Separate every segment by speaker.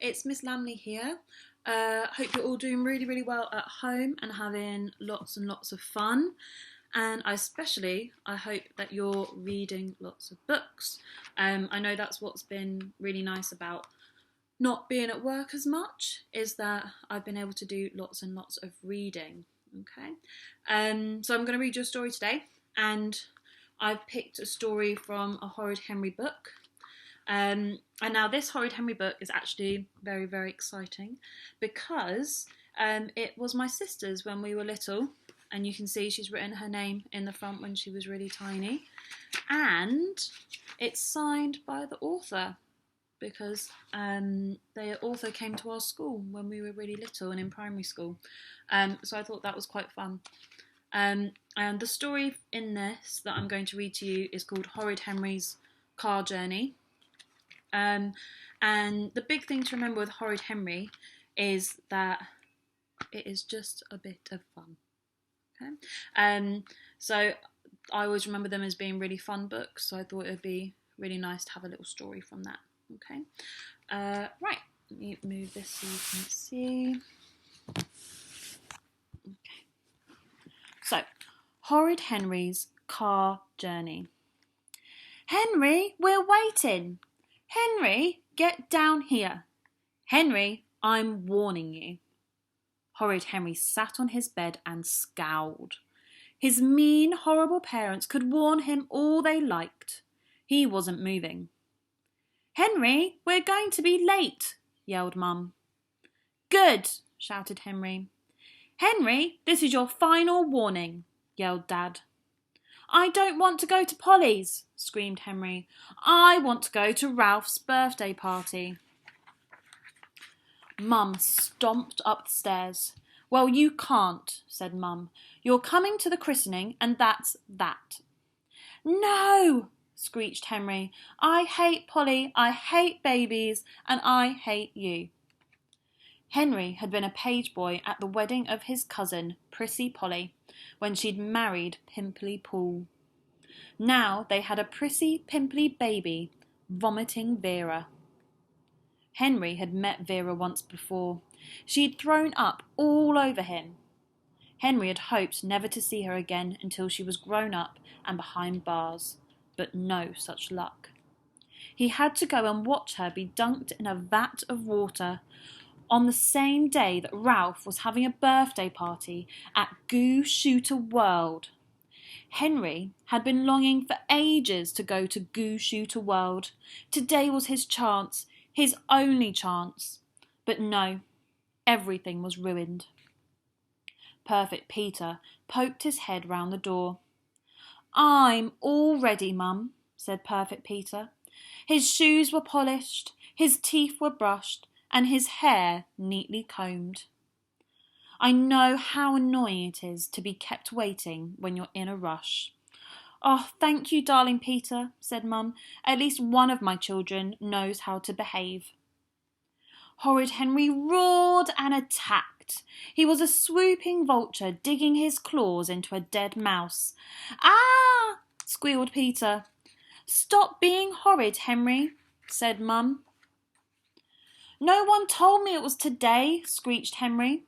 Speaker 1: it's Ms Lambley here. Hope you're all doing really well at home and having lots and lots of fun. And I hope that you're reading lots of books. I know that's what's been really nice about not being at work as much, is that I've been able to do lots and lots of reading. Okay, so I'm going to read you a story today, and I've picked a story from a Horrid Henry book. And now this Horrid Henry book is actually very exciting because it was my sister's when we were little, and you can see she's written her name in the front when she was really tiny, and it's signed by the author because the author came to our school when we were really little and in primary school, so I thought that was quite fun. And the story in this that I'm going to read to you is called Horrid Henry's Car Journey. And the big thing to remember with Horrid Henry is that it is just a bit of fun. Okay, so I always remember them as being really fun books, so I thought it would be really nice to have a little story from that. Okay, right, let me move this so you can see. Okay, so Horrid Henry's Car Journey. Henry, we're waiting. Henry, get down here. Henry, I'm warning you. Horrid Henry sat on his bed and scowled. His mean, horrible parents could warn him all they liked. He wasn't moving. Henry, we're going to be late, yelled Mum. Good, shouted Henry. Henry, this is your final warning, yelled Dad. I don't want to go to Polly's, screamed Henry. I want to go to Ralph's birthday party. Mum stomped up the stairs. Well, you can't, said Mum. You're coming to the christening, and that's that. No, screeched Henry. I hate Polly, I hate babies, and I hate you. Henry had been a page boy at the wedding of his cousin, Prissy Polly, when she'd married Pimply Paul. Now they had a prissy, pimply baby, vomiting Vera. Henry had met Vera once before. She'd thrown up all over him. Henry had hoped never to see her again until she was grown up and behind bars, but no such luck. He had to go and watch her be dunked in a vat of water on the same day that Ralph was having a birthday party at Goo Shooter World. Henry had been longing for ages to go to Goo Shooter World. Today was his chance, his only chance. But no, everything was ruined. Perfect Peter poked his head round the door. I'm all ready, Mum, said Perfect Peter. His shoes were polished, his teeth were brushed, and his hair neatly combed. I know how annoying it is to be kept waiting when you're in a rush. Oh, thank you, darling Peter, said Mum. At least one of my children knows how to behave. Horrid Henry roared and attacked. He was a swooping vulture digging his claws into a dead mouse. Ah! Squealed Peter. Stop being horrid, Henry, said Mum. No one told me it was today, screeched Henry.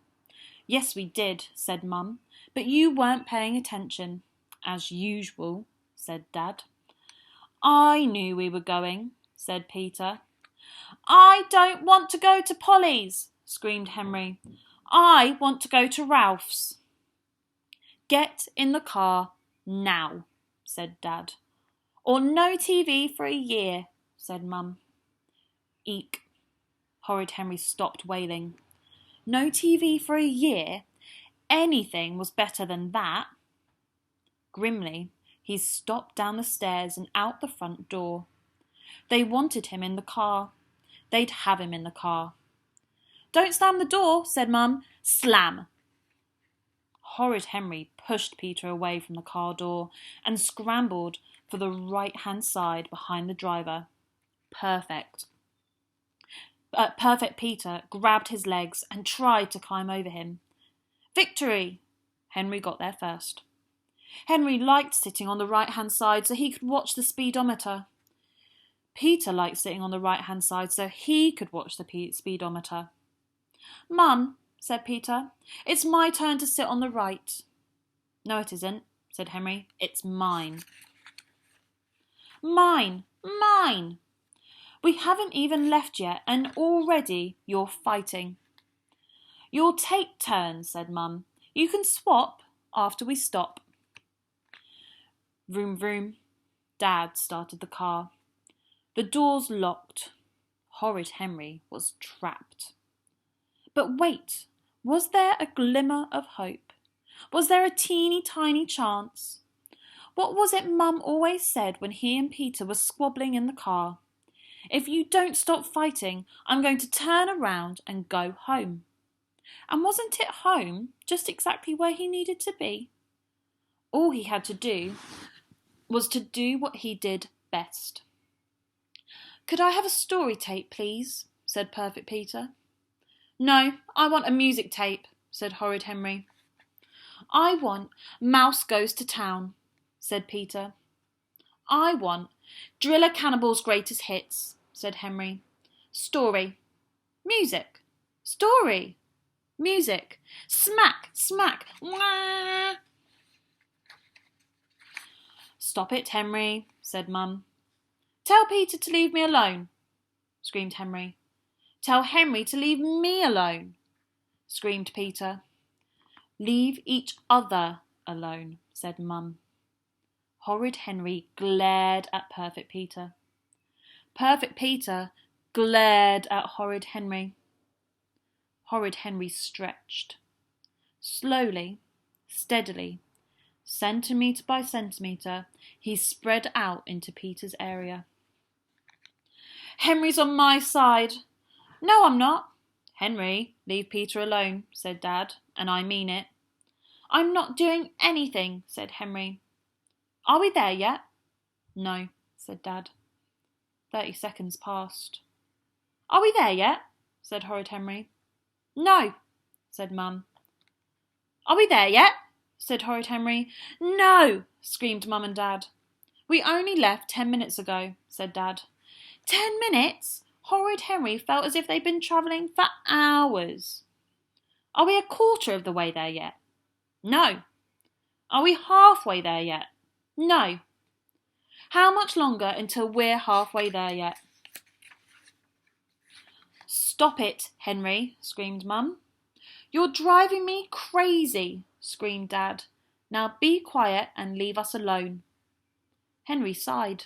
Speaker 1: Yes, we did, said Mum, but you weren't paying attention. As usual, said Dad. I knew we were going, said Peter. I don't want to go to Polly's, screamed Henry. I want to go to Ralph's. Get in the car now, said Dad. Or no TV for a year, said Mum. Eek. Horrid Henry stopped wailing. No TV for a year? Anything was better than that. Grimly, he stopped down the stairs and out the front door. They wanted him in the car. They'd have him in the car. Don't slam the door, said Mum. Slam! Horrid Henry pushed Peter away from the car door and scrambled for the right-hand side behind the driver. Perfect Peter grabbed his legs and tried to climb over him. Victory! Henry got there first. Henry liked sitting on the right-hand side so he could watch the speedometer. Peter liked sitting on the right-hand side so he could watch the speedometer. Mum, said Peter, it's my turn to sit on the right. No, it isn't, said Henry. It's mine. Mine, mine. We haven't even left yet and already you're fighting. You'll take turns, said Mum. You can swap after we stop. Vroom, vroom. Dad started the car. The doors locked. Horrid Henry was trapped. But wait, was there a glimmer of hope? Was there a teeny tiny chance? What was it Mum always said when he and Peter were squabbling in the car? If you don't stop fighting, I'm going to turn around and go home. And wasn't it home just exactly where he needed to be? All he had to do was to do what he did best. Could I have a story tape, please? Said Perfect Peter. No, I want a music tape, said Horrid Henry. I want Mouse Goes to Town, said Peter. I want Driller Cannibal's Greatest Hits, said Henry. Story. Music. Story. Music. Smack, smack, wah. Stop it, Henry, said Mum. Tell Peter to leave me alone, screamed Henry. Tell Henry to leave me alone, screamed Peter. Leave each other alone, said Mum. Horrid Henry glared at Perfect Peter. Perfect Peter glared at Horrid Henry. Horrid Henry stretched. Slowly, steadily, centimetre by centimetre, he spread out into Peter's area. Henry's on my side. No, I'm not. Henry, leave Peter alone, said Dad, and I mean it. I'm not doing anything, said Henry. Are we there yet? No, said Dad. 30 seconds passed. Are we there yet? Said Horrid Henry. No, said Mum. Are we there yet? Said Horrid Henry. No, screamed Mum and Dad. We only left 10 minutes ago, said Dad. 10 minutes? Horrid Henry felt as if they'd been travelling for hours. Are we a quarter of the way there yet? No. Are we halfway there yet? No. How much longer until we're halfway there yet? Stop it, Henry, screamed Mum. You're driving me crazy, screamed Dad. Now be quiet and leave us alone. Henry sighed.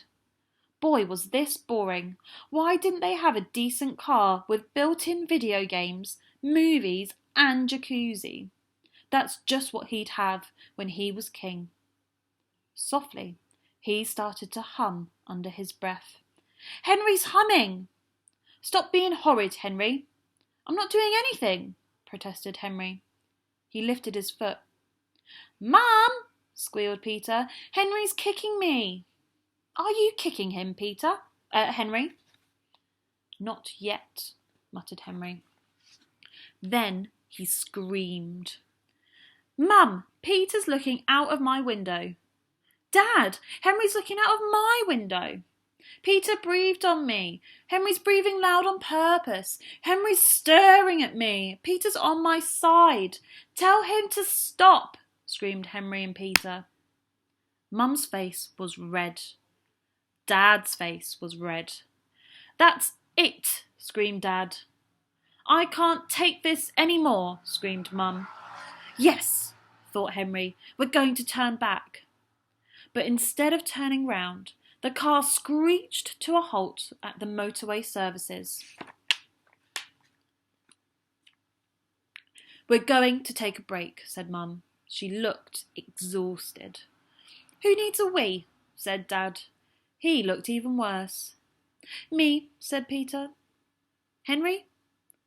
Speaker 1: Boy, was this boring. Why didn't they have a decent car with built-in video games, movies and jacuzzi? That's just what he'd have when he was king. Softly, he started to hum under his breath. Henry's humming! Stop being horrid, Henry. I'm not doing anything, protested Henry. He lifted his foot. Mum, squealed Peter, Henry's kicking me. Are you kicking him, Peter? Henry? Not yet, muttered Henry. Then he screamed. Mum, Peter's looking out of my window. Dad, Henry's looking out of my window. Peter breathed on me. Henry's breathing loud on purpose. Henry's staring at me. Peter's on my side. Tell him to stop, screamed Henry and Peter. Mum's face was red. Dad's face was red. That's it, screamed Dad. I can't take this any more, screamed Mum. Yes, thought Henry, we're going to turn back. But instead of turning round, the car screeched to a halt at the motorway services. We're going to take a break, said Mum. She looked exhausted. Who needs a wee? Said Dad. He looked even worse. Me, said Peter. Henry?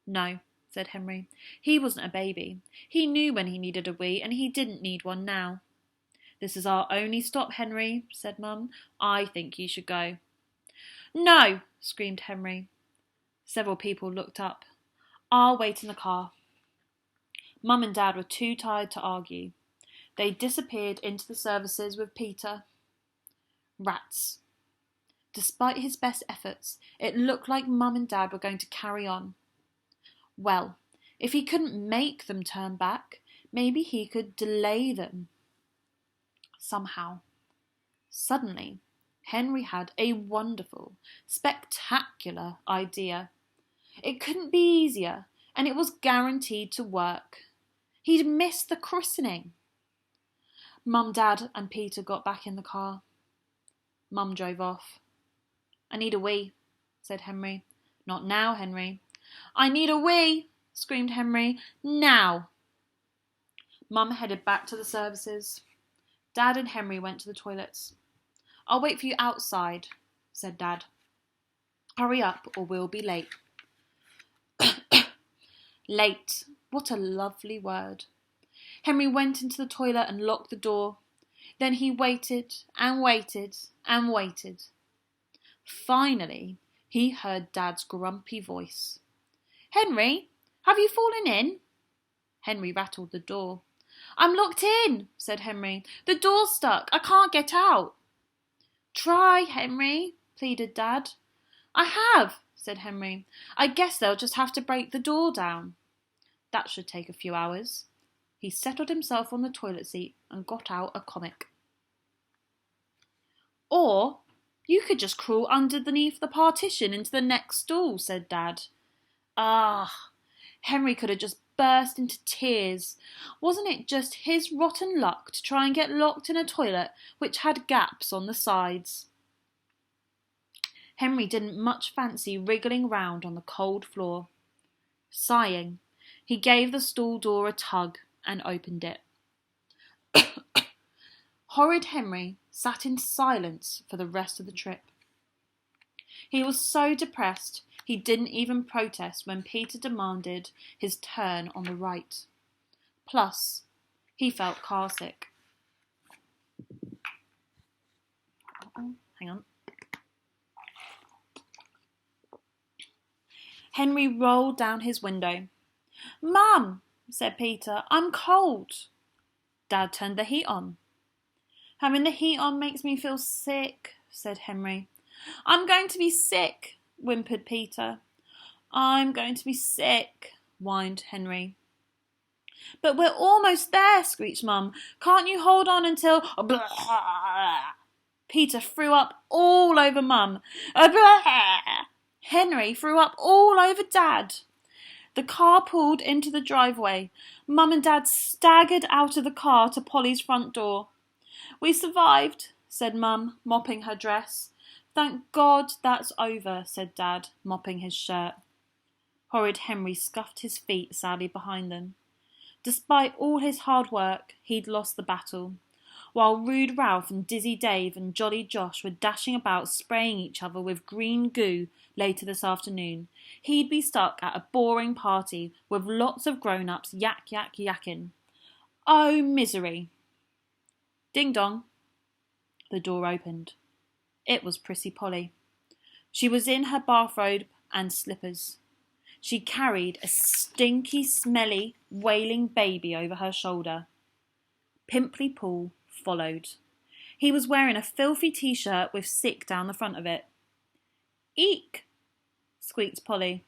Speaker 1: No, said Henry. He wasn't a baby. He knew when he needed a wee, and he didn't need one now. This is our only stop, Henry, said Mum. I think you should go. No, screamed Henry. Several people looked up. I'll wait in the car. Mum and Dad were too tired to argue. They disappeared into the services with Peter. Rats. Despite his best efforts, it looked like Mum and Dad were going to carry on. Well, if he couldn't make them turn back, maybe he could delay them. Somehow. Suddenly, Henry had a wonderful, spectacular idea. It couldn't be easier, and it was guaranteed to work. He'd missed the christening. Mum, Dad and Peter got back in the car. Mum drove off. "I need a wee," said Henry. "Not now, Henry." "I need a wee," screamed Henry. "Now." Mum headed back to the services. Dad and Henry went to the toilets. "I'll wait for you outside," said Dad. "Hurry up or we'll be late." Late. What a lovely word. Henry went into the toilet and locked the door. Then he waited and waited and waited. Finally, he heard Dad's grumpy voice. "Henry, have you fallen in?" Henry rattled the door. "I'm locked in," said Henry. "The door's stuck. I can't get out." "Try, Henry," pleaded Dad. "I have," said Henry. "I guess they'll just have to break the door down." That should take a few hours. He settled himself on the toilet seat and got out a comic. "Or you could just crawl underneath the partition into the next stall," said Dad. Henry could have just burst into tears. Wasn't it just his rotten luck to try and get locked in a toilet which had gaps on the sides? Henry didn't much fancy wriggling round on the cold floor. Sighing, he gave the stall door a tug and opened it. Horrid Henry sat in silence for the rest of the trip. He was so depressed he didn't even protest when Peter demanded his turn on the right. Plus, he felt carsick. Hang on. Henry rolled down his window. "Mum," said Peter, "I'm cold." Dad turned the heat on. "Having the heat on makes me feel sick," said Henry. "I'm going to be sick," whimpered Peter. "I'm going to be sick," whined Henry. "But we're almost there," screeched Mum. "Can't you hold on until—" Peter threw up all over Mum. Henry threw up all over Dad. The car pulled into the driveway. Mum and Dad staggered out of the car to Polly's front door. "We survived," said Mum, mopping her dress. "Thank God that's over," said Dad, mopping his shirt. Horrid Henry scuffed his feet sadly behind them. Despite all his hard work, he'd lost the battle. While Rude Ralph and Dizzy Dave and Jolly Josh were dashing about spraying each other with green goo later this afternoon, he'd be stuck at a boring party with lots of grown-ups yakking. Oh, misery! Ding dong. The door opened. It was Prissy Polly. She was in her bathrobe and slippers. She carried a stinky, smelly, wailing baby over her shoulder. Pimply Paul followed. He was wearing a filthy t-shirt with sick down the front of it. "Eek!" squeaked Polly.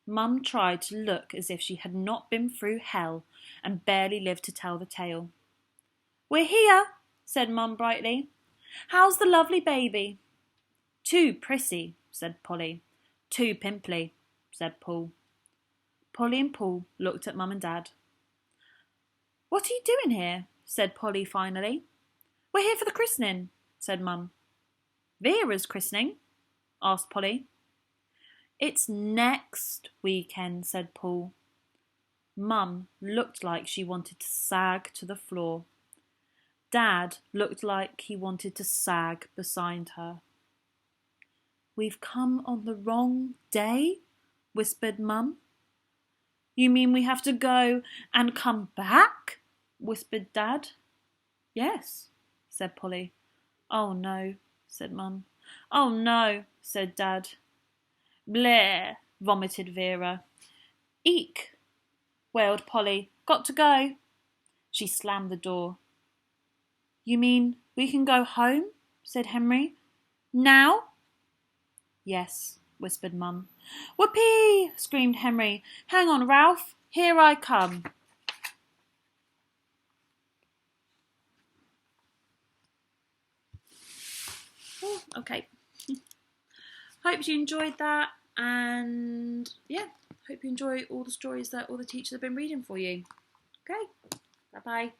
Speaker 1: Mum tried to look as if she had not been through hell and barely lived to tell the tale. "We're here," said Mum brightly. "How's the lovely baby?" "Too prissy," said Polly. "Too pimply," said Paul. Polly and Paul looked at Mum and Dad. "What are you doing here?" said Polly finally. "We're here for the christening," said Mum. "Vera's christening?" asked Polly. "It's next weekend," said Paul. Mum looked like she wanted to sag to the floor. Dad looked like he wanted to sag beside her. "We've come on the wrong day?" whispered Mum. "You mean we have to go and come back?" whispered Dad. "Yes," said Polly. "Oh no," said Mum. "Oh no," said Dad. "Bleh," vomited Vera. "Eek," wailed Polly. "Got to go." She slammed the door. "You mean we can go home?" said Henry. Now? Yes, whispered Mum. Whoopee! Screamed Henry. Hang on, Ralph. Here I come. Oh, okay. Hope you enjoyed that, and yeah, hope you enjoy all the stories that all the teachers have been reading for you. Okay, bye-bye.